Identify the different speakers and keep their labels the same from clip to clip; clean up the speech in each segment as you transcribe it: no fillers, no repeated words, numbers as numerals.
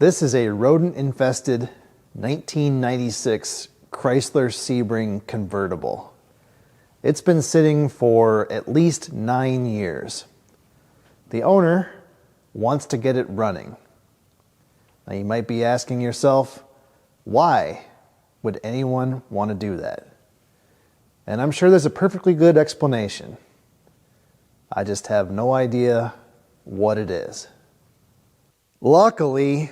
Speaker 1: This is a rodent-infested 1996 Chrysler Sebring convertible. It's been sitting for at least 9 years. The owner wants to get it running. Now you might be asking yourself, why would anyone want to do that? And I'm sure there's a perfectly good explanation. I just have no idea what it is. Luckily,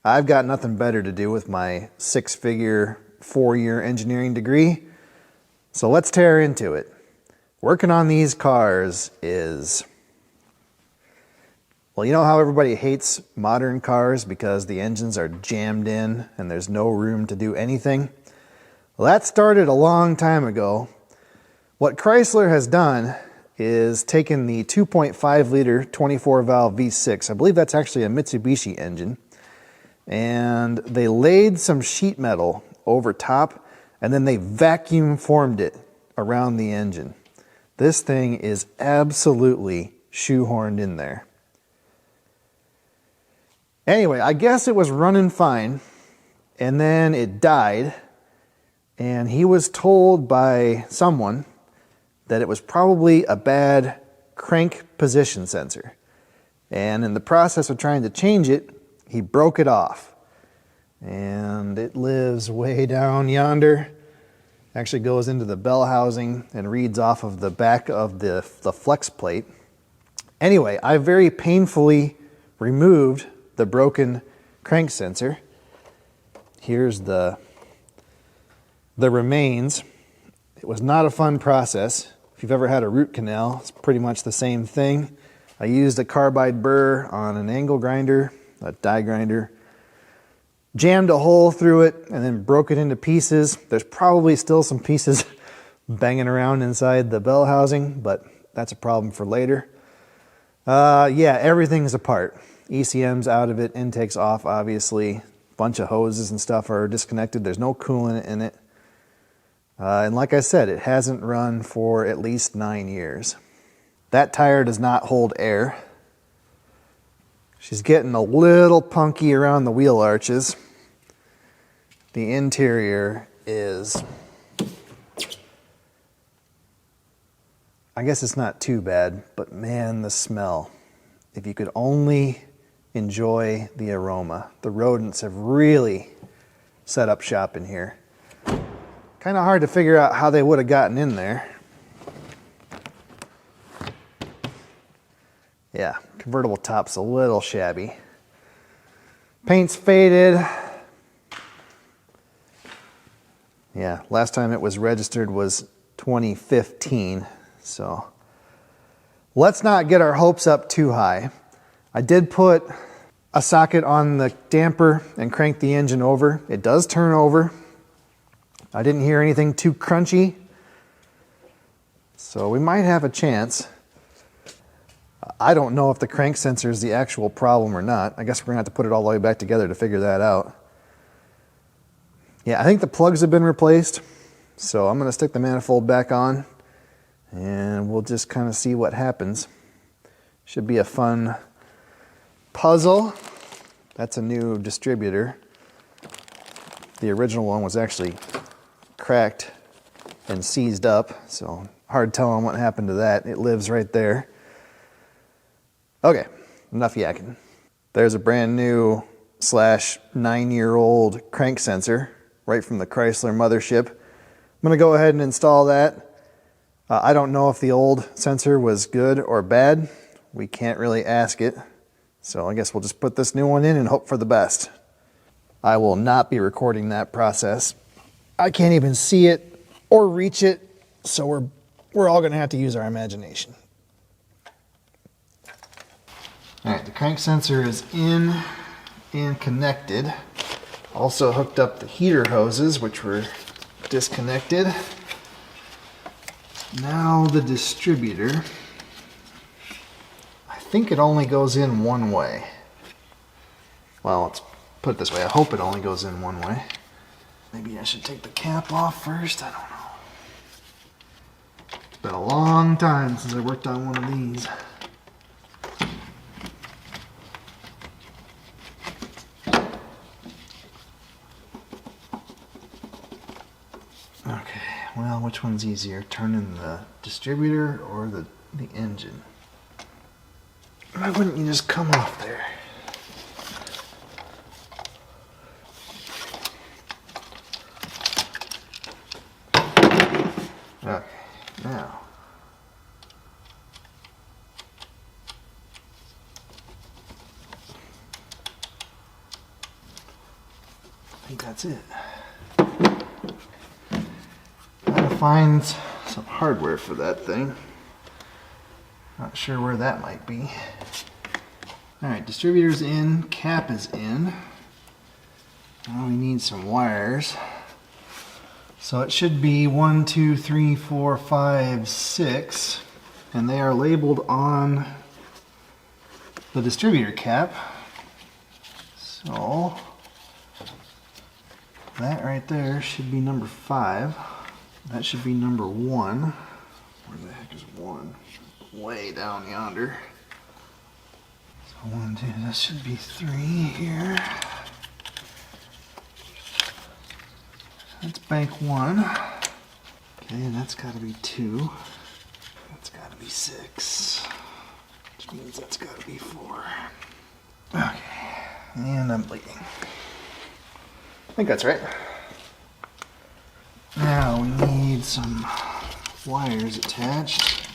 Speaker 1: I've got nothing better to do with my 6-figure, 4-year engineering degree, so let's tear into it. Working on these cars is, well, you know how everybody hates modern cars because the engines are jammed in and there's no room to do anything? Well, that started a long time ago. What Chrysler has done is taken the 2.5 liter 24 valve V6, I believe that's actually a Mitsubishi engine, and they laid some sheet metal over top and then they vacuum formed it around the engine. This thing is absolutely shoehorned in there. Anyway, I guess it was running fine and then it died, and he was told by someone that it was probably a bad crank position sensor. And in the process of trying to change it, he broke it off. And it lives way down yonder. Actually goes into the bell housing and reads off of the back of the flex plate. Anyway, I very painfully removed the broken crank sensor. Here's the remains. It was not a fun process. If you've ever had a root canal, it's pretty much the same thing. I used a carbide burr on an angle grinder, a die grinder, jammed a hole through it, and then broke it into pieces. There's probably still some pieces banging around inside the bell housing, but that's a problem for later. Yeah, everything's apart. ECM's out of it, intake's off, obviously. Bunch of hoses and stuff are disconnected. There's no coolant in it. And like I said, it hasn't run for at least 9 years. That tire does not hold air. She's getting a little punky around the wheel arches. The interior is, I guess it's not too bad, but man, the smell. If you could only enjoy the aroma. The rodents have really set up shop in here. Kind of hard to figure out how they would have gotten in there. Yeah, convertible top's a little shabby. Paint's faded. Yeah, last time it was registered was 2015, so let's not get our hopes up too high. I did put a socket on the damper and crank the engine over. It does turn over. I didn't hear anything too crunchy, so we might have a chance. I don't know if the crank sensor is the actual problem or not. I guess we're gonna have to put it all the way back together to figure that out. Yeah, I think the plugs have been replaced, so I'm gonna stick the manifold back on and we'll just kind of see what happens. Should be a fun puzzle. That's a new distributor. The original one was actually cracked and seized up, so hard telling what happened to that. It lives right there. Okay, enough yakking. There's a brand new / 9-year-old crank sensor right from the Chrysler mothership. I'm gonna go ahead and install that. I don't know if the old sensor was good or bad. We can't really ask it. So I guess we'll just put this new one in and hope for the best. I will not be recording that process. I can't even see it or reach it, so we're all gonna have to use our imagination. All right, the crank sensor is in and connected. Also hooked up the heater hoses, which were disconnected. Now the distributor. I think it only goes in one way. Well, let's put it this way. I hope it only goes in one way. Maybe I should take the cap off first. I don't know. It's been a long time since I worked on one of these. Okay, well, which one's easier? Turning the distributor or the engine? Why wouldn't you just come off there? Okay, now. I think that's it. Gotta find some hardware for that thing. Not sure where that might be. Alright, distributor's in, cap is in. Now we need some wires. So it should be 1, 2, 3, 4, 5, 6, and they are labeled on the distributor cap. So that right there should be number 5. That should be number 1. Where the heck is 1? Way down yonder. So 1, 2, that should be 3 here. That's bank 1. Okay, and that's got to be 2. That's got to be 6. Which means that's got to be 4. Okay, and I'm bleeding. I think that's right. Now we need some wires attached.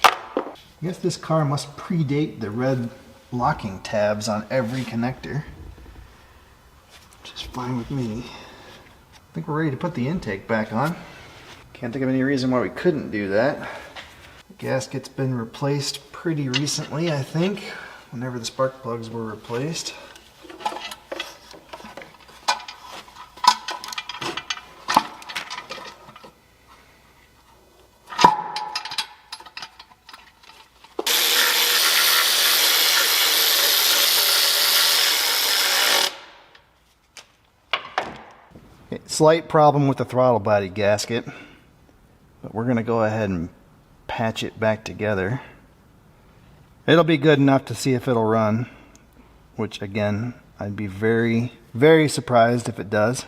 Speaker 1: I guess this car must predate the red locking tabs on every connector. Which is fine with me. I think we're ready to put the intake back on. Can't think of any reason why we couldn't do that. The gasket's been replaced pretty recently, I think, whenever the spark plugs were replaced. Slight problem with the throttle body gasket, but we're going to go ahead and patch it back together. It'll be good enough to see if it'll run, which again, I'd be very, very surprised if it does.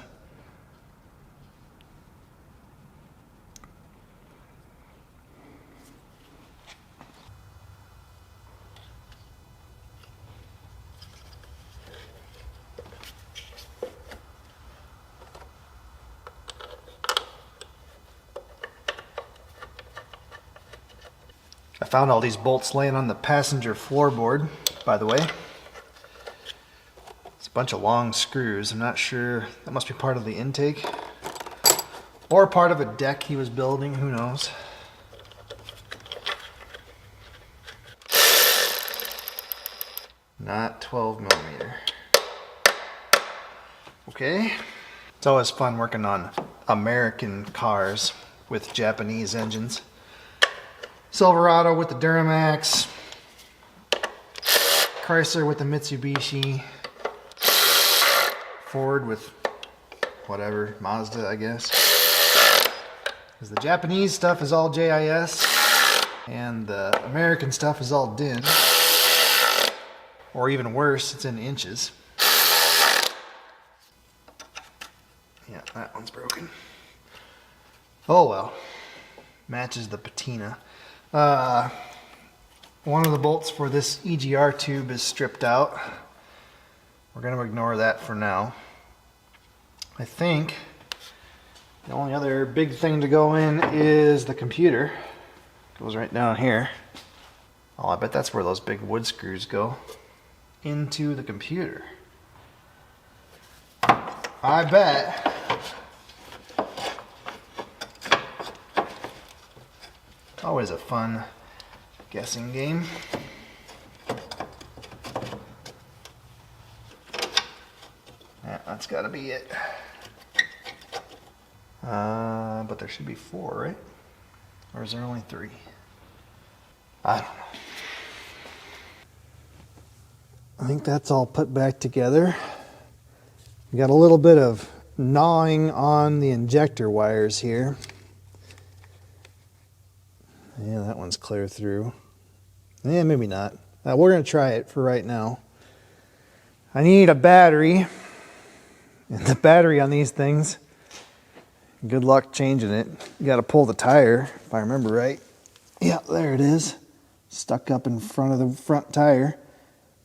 Speaker 1: I found all these bolts laying on the passenger floorboard, by the way. It's a bunch of long screws. I'm not sure. That must be part of the intake. Or part of a deck he was building. Who knows? Not 12 millimeter. Okay. It's always fun working on American cars with Japanese engines. Silverado with the Duramax, Chrysler with the Mitsubishi, Ford with whatever, Mazda I guess. Because the Japanese stuff is all JIS and the American stuff is all DIN. Or even worse, it's in inches. Yeah, that one's broken. Oh well, matches the patina. One of the bolts for this EGR tube is stripped out. We're going to ignore that for now. I think the only other big thing to go in is the computer. Goes right down here. Oh, I bet that's where those big wood screws go. Into the computer. I bet. Always a fun guessing game. Yeah, that's gotta be it. But there should be 4, right? Or is there only 3? I don't know. I think that's all put back together. We got a little bit of gnawing on the injector wires here. Yeah, that one's clear through. Yeah, maybe not. We're going to try it for right now. I need a battery. And the battery on these things Good luck changing it. You got to pull the tire, if I remember right. Yeah, there it is. Stuck up in front of the front tire.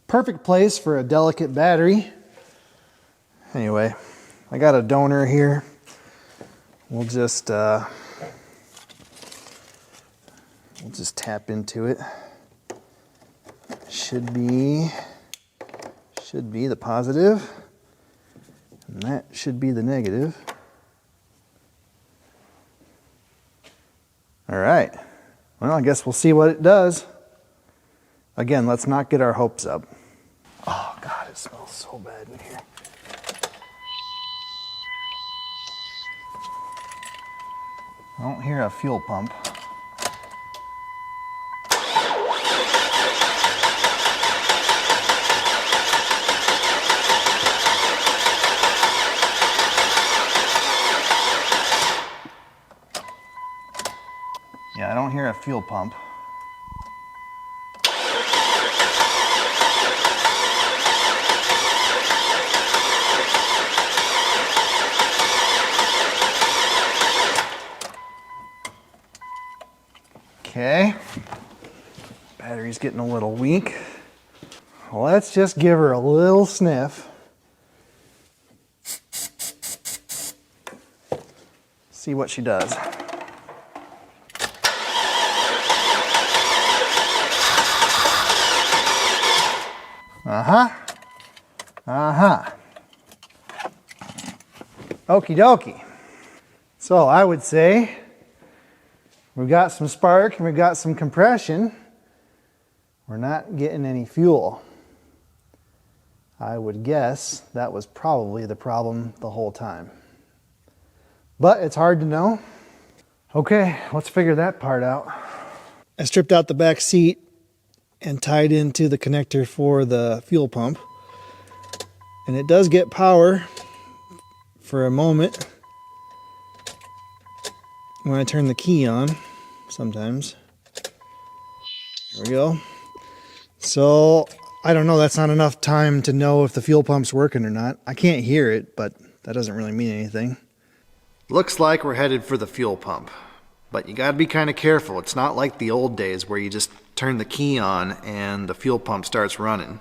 Speaker 1: Perfect place for a delicate battery. Anyway, I got a donor here. We'll just tap into it. Should be the positive, and that should be the negative. All right. Well, I guess we'll see what it does. Again, let's not get our hopes up. Oh God, it smells so bad in here. I don't hear a fuel pump. Yeah, I don't hear a fuel pump. Okay, battery's getting a little weak. Let's just give her a little sniff. See what she does. Okie dokie. So I would say we've got some spark and we've got some compression. We're not getting any fuel. I would guess that was probably the problem the whole time. But it's hard to know. Okay, let's figure that part out. I stripped out the back seat and tied into the connector for the fuel pump. And it does get power for a moment when I turn the key on sometimes. There we go. So I don't know, that's not enough time to know if the fuel pump's working or not. I can't hear it, but that doesn't really mean anything. Looks like we're headed for the fuel pump, but you gotta be kind of careful. It's not like the old days where you just turn the key on and the fuel pump starts running.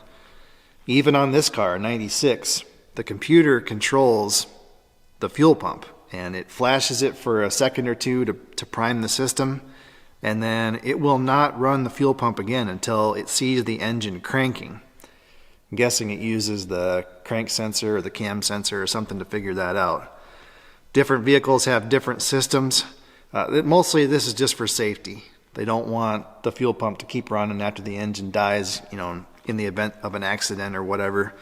Speaker 1: Even on this car, 96, the computer controls the fuel pump and it flashes it for a second or two to prime the system, and then it will not run the fuel pump again until it sees the engine cranking. I'm guessing it uses the crank sensor or the cam sensor or something to figure that out. Different vehicles have different systems. Mostly this is just for safety. They don't want the fuel pump to keep running after the engine dies, you know, in the event of an accident or whatever.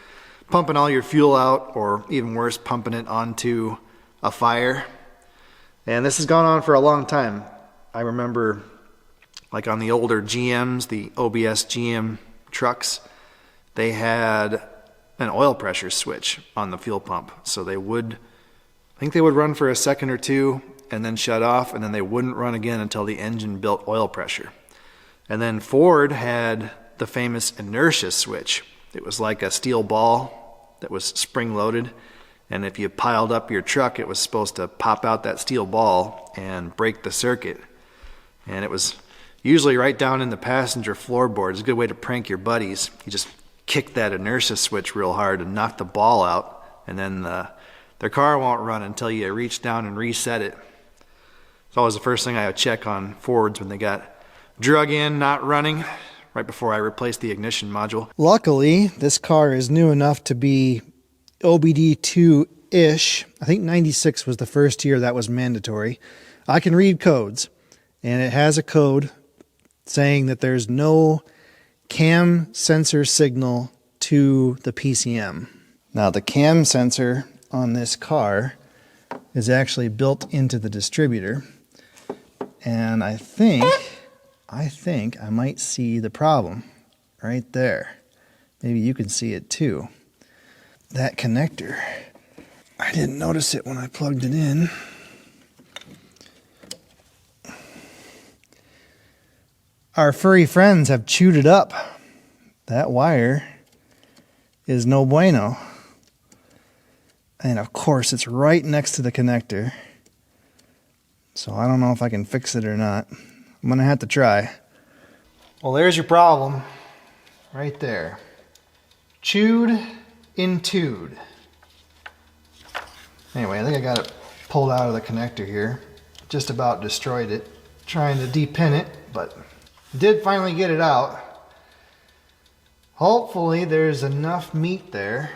Speaker 1: Pumping all your fuel out, or even worse, pumping it onto a fire. And this has gone on for a long time. I remember, like on the older GMs, the OBS GM trucks, they had an oil pressure switch on the fuel pump. So they would, I think they would run for a second or two and then shut off, and then they wouldn't run again until the engine built oil pressure. And then Ford had the famous inertia switch. It was like a steel ball that was spring-loaded, and if you piled up your truck, it was supposed to pop out that steel ball and break the circuit. And it was usually right down in the passenger floorboard. It's a good way to prank your buddies. You just kick that inertia switch real hard and knock the ball out, and then their car won't run until you reach down and reset it. It's always the first thing I would check on Fords when they got drug in, not running, right before I replaced the ignition module. Luckily, this car is new enough to be OBD2-ish. I think 96 was the first year that was mandatory. I can read codes, and it has a code saying that there's no cam sensor signal to the PCM. Now, the cam sensor on this car is actually built into the distributor, and I think I might see the problem right there. Maybe you can see it too. That connector, I didn't notice it when I plugged it in. Our furry friends have chewed it up. That wire is no bueno. And of course, it's right next to the connector. So I don't know if I can fix it or not. I'm gonna have to try. Well, there's your problem right there. Chewed entued. Anyway, I think I got it pulled out of the connector here. Just about destroyed it trying to depin it, but did finally get it out. Hopefully there's enough meat there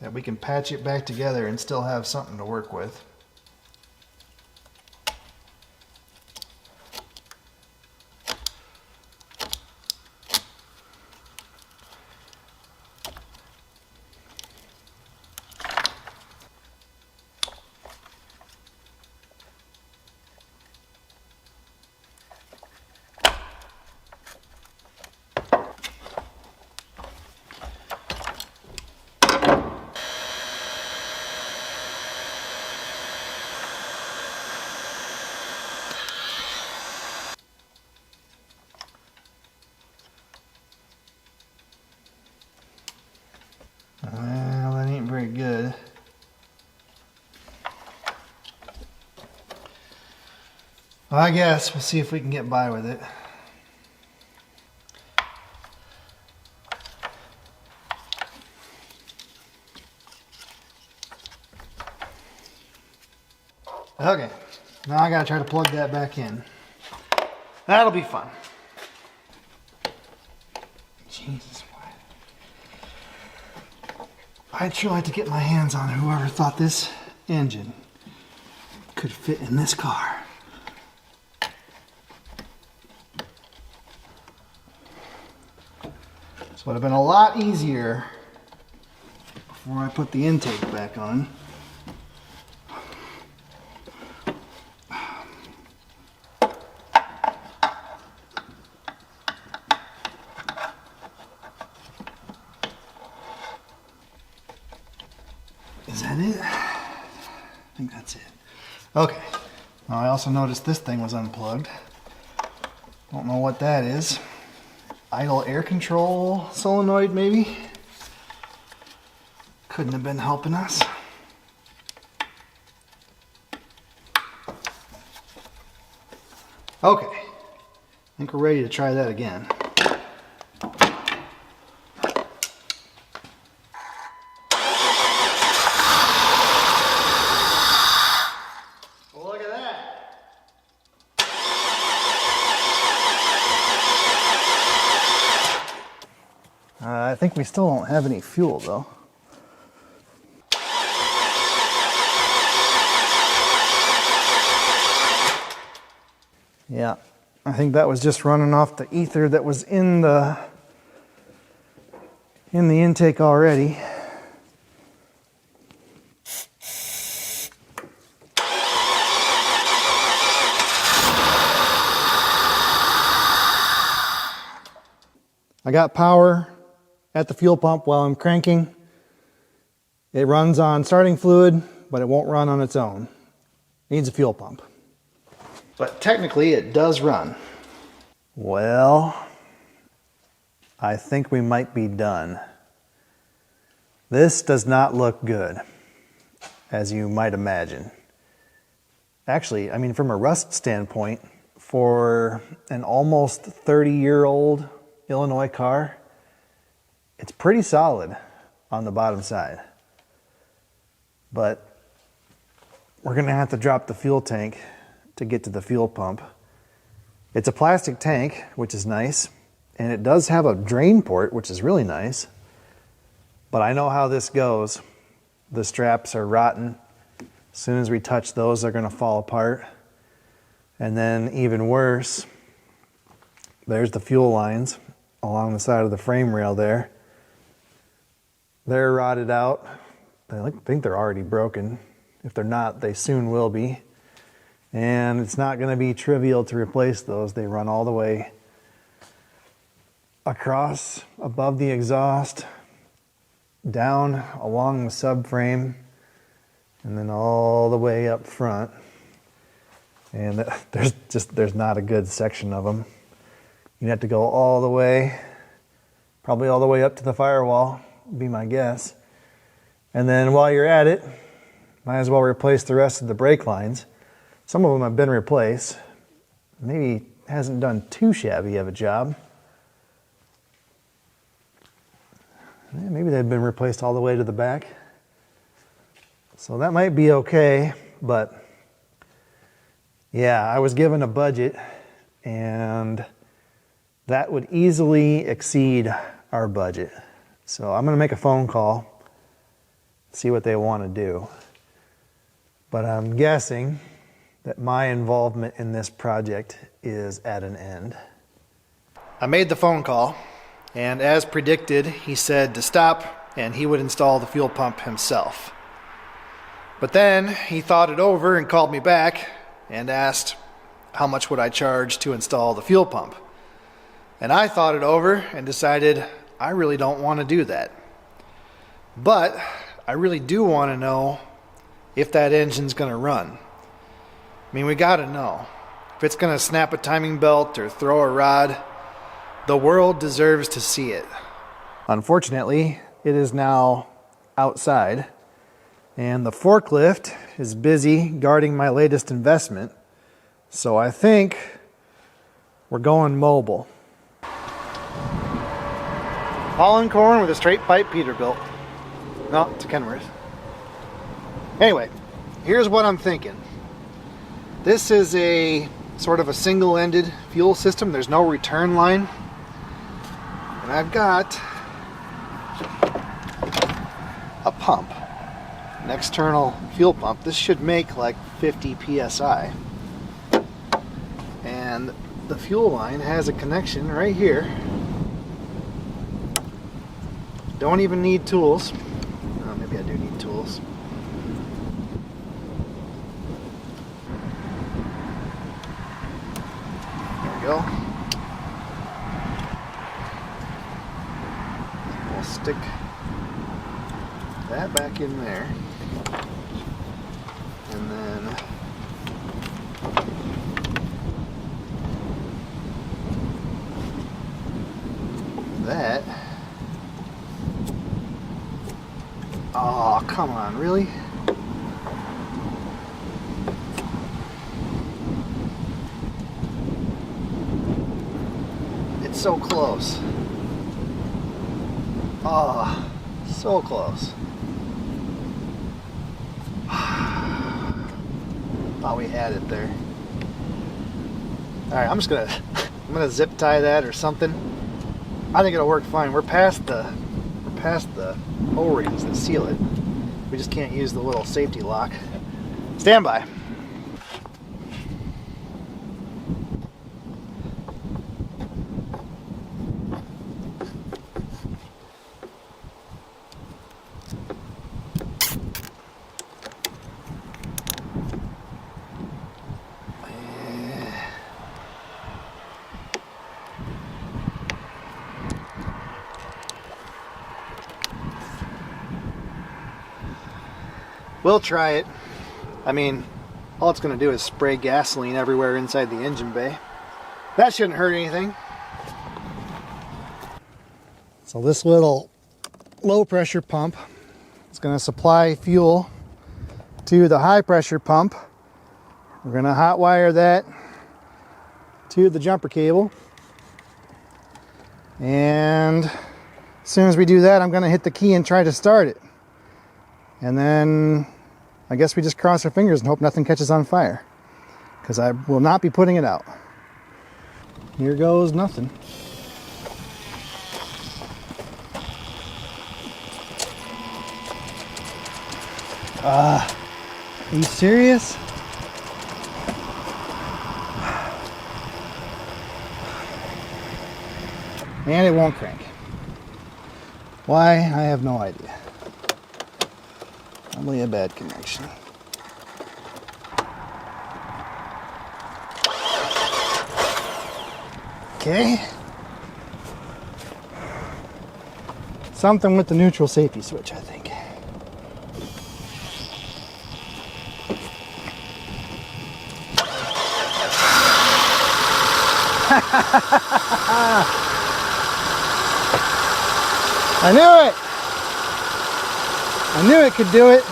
Speaker 1: that we can patch it back together and still have something to work with. Well, that ain't very good. Well, I guess we'll see if we can get by with it. Okay, now I gotta try to plug that back in. That'll be fun. Jesus. I'd sure like to get my hands on whoever thought this engine could fit in this car. This would have been a lot easier before I put the intake back on. Is that it? I think that's it. Okay. Now I also noticed this thing was unplugged. Don't know what that is. Idle air control solenoid maybe? Couldn't have been helping us. Okay. I think we're ready to try that again. I think we still don't have any fuel though. Yeah, I think that was just running off the ether that was in the intake already. I got power at the fuel pump while I'm cranking. It runs on starting fluid, but it won't run on its own. It needs a fuel pump. But technically it does run. Well, I think we might be done. This does not look good, as you might imagine. Actually, I mean, from a rust standpoint, for an almost 30-year-old Illinois car, it's pretty solid on the bottom side. But we're gonna have to drop the fuel tank to get to the fuel pump. It's a plastic tank, which is nice, and it does have a drain port, which is really nice. But I know how this goes. The straps are rotten. As soon as we touch those, they're gonna fall apart. And then even worse, there's the fuel lines along the side of the frame rail there. They're rotted out. I think they're already broken. If they're not, they soon will be. And it's not going to be trivial to replace those. They run all the way across, above the exhaust, down along the subframe, and then all the way up front. And there's not a good section of them. You'd have to go all the way, probably all the way up to the firewall, would be my guess. And then while you're at it, might as well replace the rest of the brake lines. Some of them have been replaced. Maybe hasn't done too shabby of a job. Yeah, maybe they've been replaced all the way to the back. So that might be okay, but yeah, I was given a budget and that would easily exceed our budget. So I'm gonna make a phone call, see what they want to do. But I'm guessing that my involvement in this project is at an end. I made the phone call, and as predicted, he said to stop and he would install the fuel pump himself. But then he thought it over and called me back and asked how much would I charge to install the fuel pump. And I thought it over and decided I really don't want to do that. But I really do want to know if that engine's going to run. I mean, we got to know. If it's going to snap a timing belt or throw a rod, the world deserves to see it. Unfortunately, it is now outside, and the forklift is busy guarding my latest investment, so I think we're going mobile. Hauling corn with a straight pipe Peterbilt. No, it's a Kenworth. Anyway, here's what I'm thinking. This is a sort of a single-ended fuel system. There's no return line. And I've got a pump, an external fuel pump. This should make like 50 psi. And the fuel line has a connection right here. Don't even need tools. Oh, maybe I do need tools. There we go. We'll stick that back in there. And then that. Oh, come on, really? It's so close. Oh, so close. Thought we had it there. Alright, I'm gonna zip tie that or something. I think it'll work fine. We're past the O-rings that seal it. We just can't use the little safety lock. Stand by. We'll try it. I mean, all it's going to do is spray gasoline everywhere inside the engine bay. That shouldn't hurt anything. So this little low pressure pump is going to supply fuel to the high pressure pump. We're going to hot wire that to the jumper cable. And as soon as we do that, I'm going to hit the key and try to start it. And then I guess we just cross our fingers and hope nothing catches on fire, because I will not be putting it out. Here goes nothing. Are you serious? And it won't crank. Why? I have no idea. Probably a bad connection. Okay. Something with the neutral safety switch, I think. I knew it! I knew it could do it.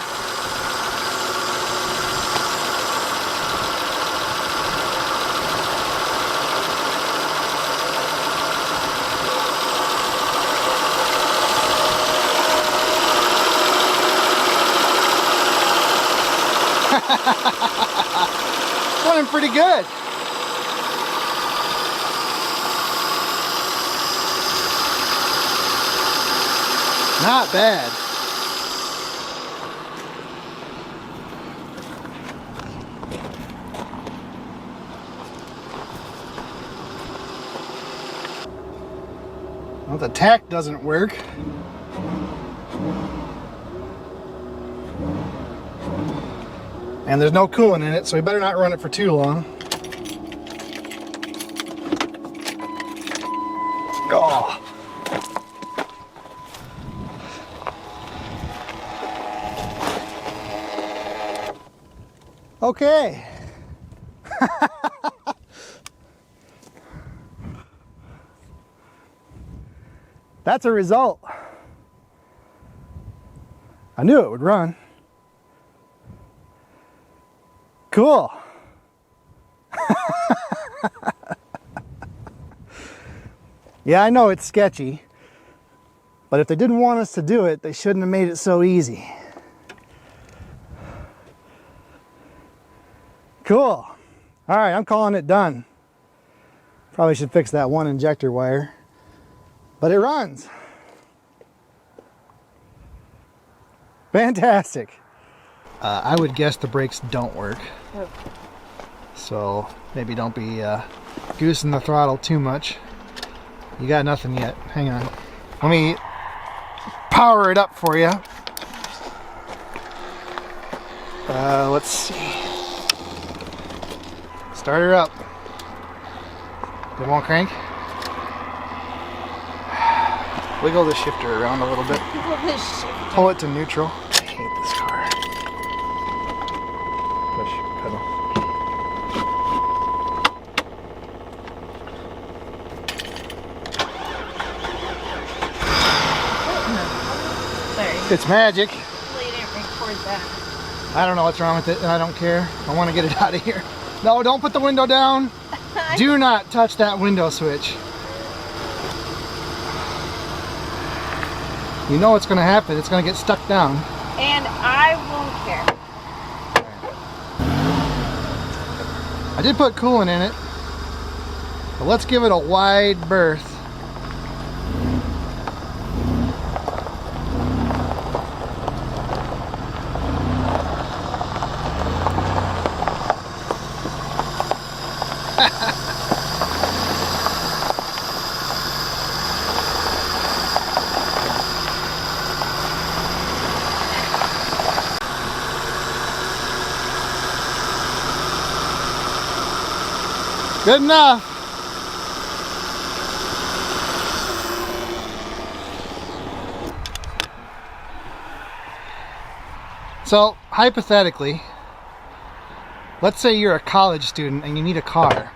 Speaker 1: pretty good. Not bad. Well, the tack doesn't work. And there's no coolant in it, so we better not run it for too long. Oh. Okay. That's a result. I knew it would run. Cool. Yeah, I know it's sketchy, but if they didn't want us to do it, they shouldn't have made it so easy. Cool. All right, I'm calling it done. Probably should fix that one injector wire, but it runs. Fantastic. I would guess the brakes don't work. Oh. So maybe don't be goosing the throttle too much. You got nothing yet. Hang on. Let me power it up for you. Let's see. Start her up. It won't crank. Wiggle the shifter around a little bit. Pull it to neutral. I hate this car. Push pedal. Sorry. It's magic.
Speaker 2: Hopefully you didn't record that.
Speaker 1: I don't know what's wrong with it, and I don't care. I want to get it out of here. No, don't put the window down. Do not touch that window switch. You know what's going to happen. It's going to get stuck down.
Speaker 2: And I won't care.
Speaker 1: I did put coolant in it. But let's give it a wide berth. Good enough. So, hypothetically, let's say you're a college student and you need a car,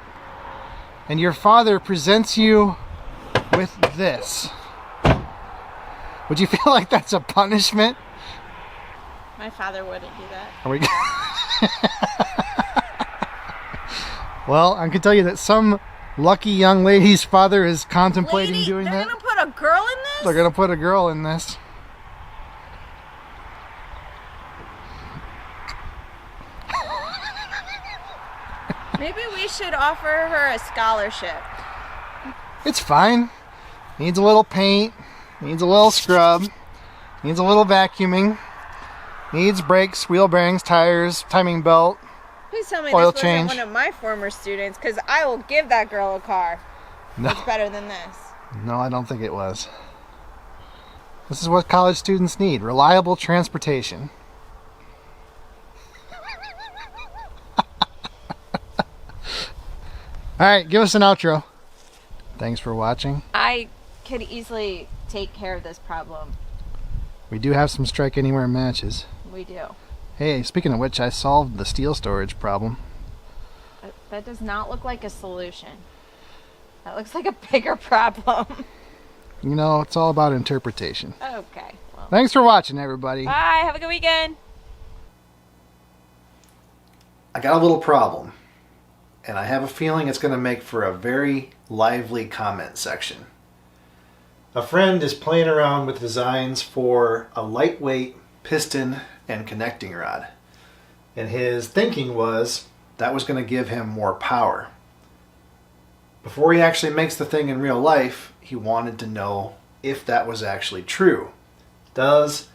Speaker 1: and your father presents you with this. Would you feel like that's a punishment?
Speaker 2: My father wouldn't do that.
Speaker 1: Are we Well, I can tell you that some lucky young lady's father is contemplating doing that.
Speaker 2: They're gonna put a girl in this?
Speaker 1: They're gonna put a girl in this.
Speaker 2: Maybe we should offer her a scholarship.
Speaker 1: It's fine. Needs a little paint, needs a little scrub, needs a little vacuuming, needs brakes, wheel bearings, tires, timing belt.
Speaker 2: Please tell me
Speaker 1: oil
Speaker 2: this
Speaker 1: change.
Speaker 2: wasn't one of my former students, because I will give that girl a car.
Speaker 1: No.
Speaker 2: It's better than this.
Speaker 1: No, I don't think it was. This is what college students need. Reliable transportation. Alright, give us an outro. Thanks for watching.
Speaker 2: I could easily take care of this problem.
Speaker 1: We do have some Strike Anywhere matches.
Speaker 2: We do.
Speaker 1: Hey, speaking of which, I solved the steel storage problem.
Speaker 2: That does not look like a solution. That looks like a bigger problem.
Speaker 1: You know, it's all about interpretation.
Speaker 2: Okay. Well.
Speaker 1: Thanks for watching, everybody.
Speaker 2: Bye. Have a good weekend.
Speaker 1: I got a little problem, and I have a feeling it's going to make for a very lively comment section. A friend is playing around with designs for a lightweight piston and connecting rod. And his thinking was, that was going to give him more power. Before he actually makes the thing in real life, he wanted to know if that was actually true. Does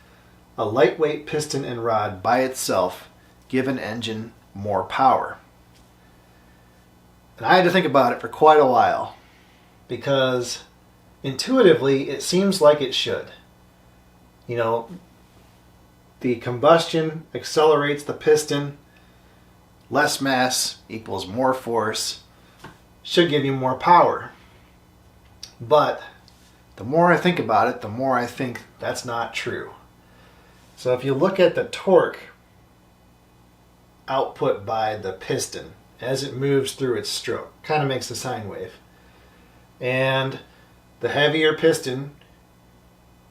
Speaker 1: a lightweight piston and rod by itself give an engine more power? And I had to think about it for quite a while, because intuitively it seems like it should. You know, the combustion accelerates the piston, less mass equals more force, should give you more power. But the more I think about it, the more I think that's not true. So if you look at the torque output by the piston as it moves through its stroke, kind of makes a sine wave. And the heavier piston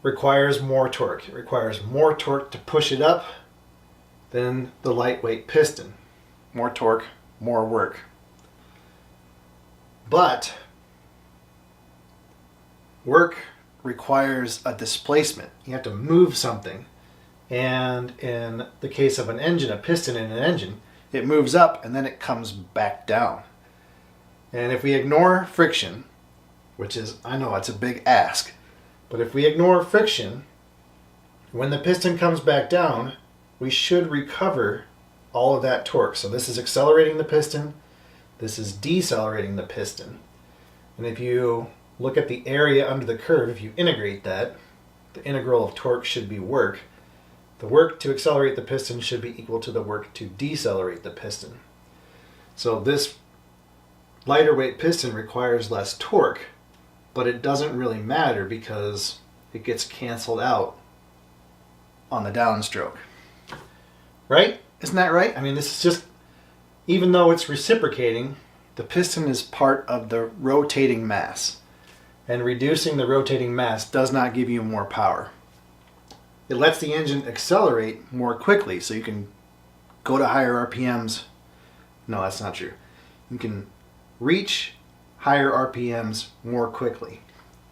Speaker 1: requires more torque. It requires more torque to push it up than the lightweight piston. More torque, more work. But work requires a displacement. You have to move something. And in the case of an engine, a piston in an engine, it moves up and then it comes back down. And if we ignore friction, which is, I know it's a big ask, but if we ignore friction, when the piston comes back down, we should recover all of that torque. So this is accelerating the piston, this is decelerating the piston. And if you look at the area under the curve, if you integrate that, the integral of torque should be work. The work to accelerate the piston should be equal to the work to decelerate the piston. So this lighter weight piston requires less torque, but it doesn't really matter because it gets canceled out on the downstroke. Right? Isn't that right? I mean, this is just, even though it's reciprocating, the piston is part of the rotating mass. And reducing the rotating mass does not give you more power. It lets the engine accelerate more quickly, so you can go to higher RPMs. No, that's not true. You can reach higher RPMs more quickly.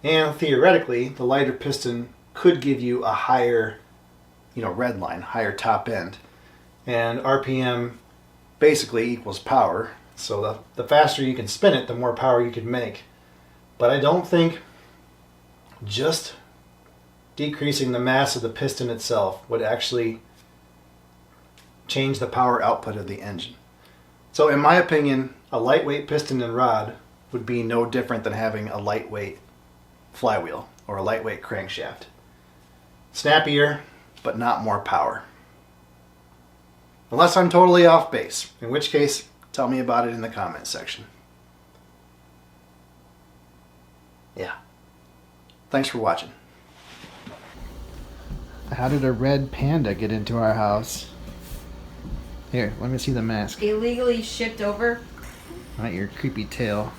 Speaker 1: And theoretically, the lighter piston could give you a higher, red line, higher top end. And RPM basically equals power. So the faster you can spin it, the more power you can make. But I don't think just decreasing the mass of the piston itself would actually change the power output of the engine. So in my opinion, a lightweight piston and rod would be no different than having a lightweight flywheel or a lightweight crankshaft. Snappier, but not more power. Unless I'm totally off base, in which case, tell me about it in the comments section. Yeah. Thanks for watching. How did a red panda get into our house? Here, let me see the mask.
Speaker 2: Illegally shipped over.
Speaker 1: Not your creepy tail.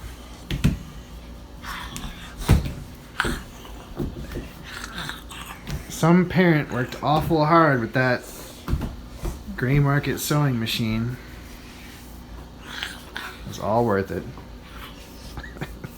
Speaker 1: Some parent worked awful hard with that gray market sewing machine. It was all worth it.